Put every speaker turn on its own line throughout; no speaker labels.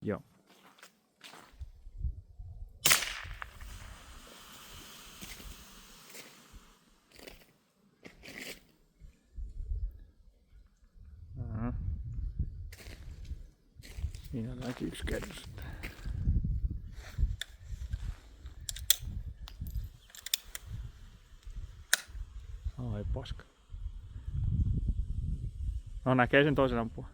Joo. Aha. Siinä näkyy yksi kerros. Ai paska. No näkee sen toisen ampua.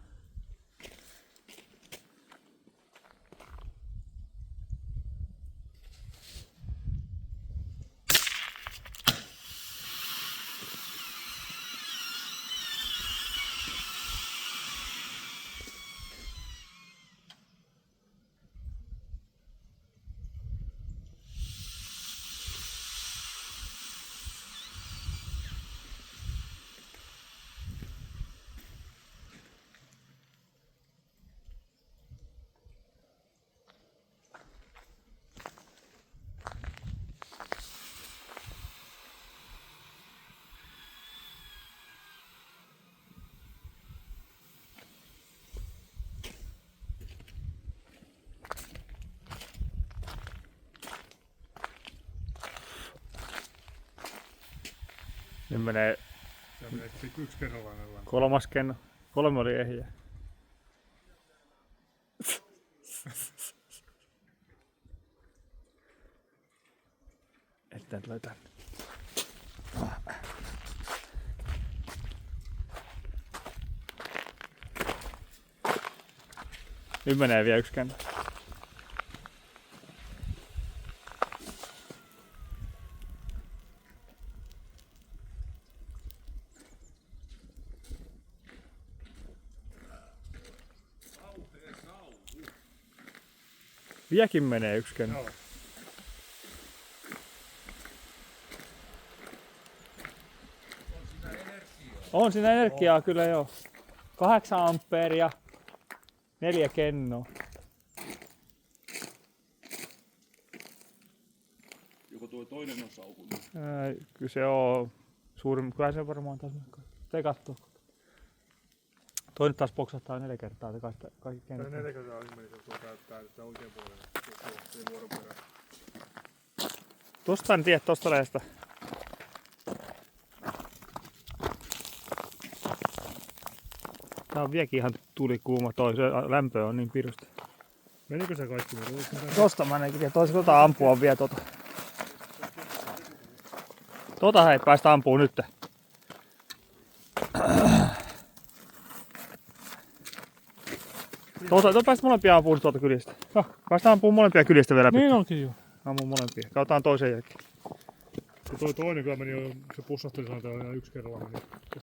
Nyt menee
Se menee sitten yksi kerrallaan vaan.
kolmas kenno. 3 oli ehjä. Että tulee tänne. Nyt menee vielä yksi kenno. Vieläkin menee yksi kenno.
Joo.
On siinä energiaa kyllä joo. 8 ampeeria, 4 kennoa.
Joko tuo toinen on saukunut?
Kyllä se on suurin, kyllä se varmaan taas te kattoo. Toinen taas boksahtaa 4 kertaa, se kaikki
Tämä
kennot.
4 kertaa meni, kun tuo täyttää että oikein puolella. Se vuoroperä.
Tosta en tiedä, tosta lehdestä. Tää on vieläkin ihan tulikuuma toi, se lämpö on niin pirusta.
Menikö se kaikki?
Tosta mä en tiedä, toisaalta ampua vielä tota. Tota ei päästä ampuu nyt. Tuota päästä molempia ampuu tuolta kylistä. Päästä ampuu molempia kylistä vielä.
Niin onkin jo.
Ammu molempia. Kautaan toisen jälkeen.
Tuo toinen kyllä meni jo, se pussahteli sanotaan ihan yksi kerralla meni.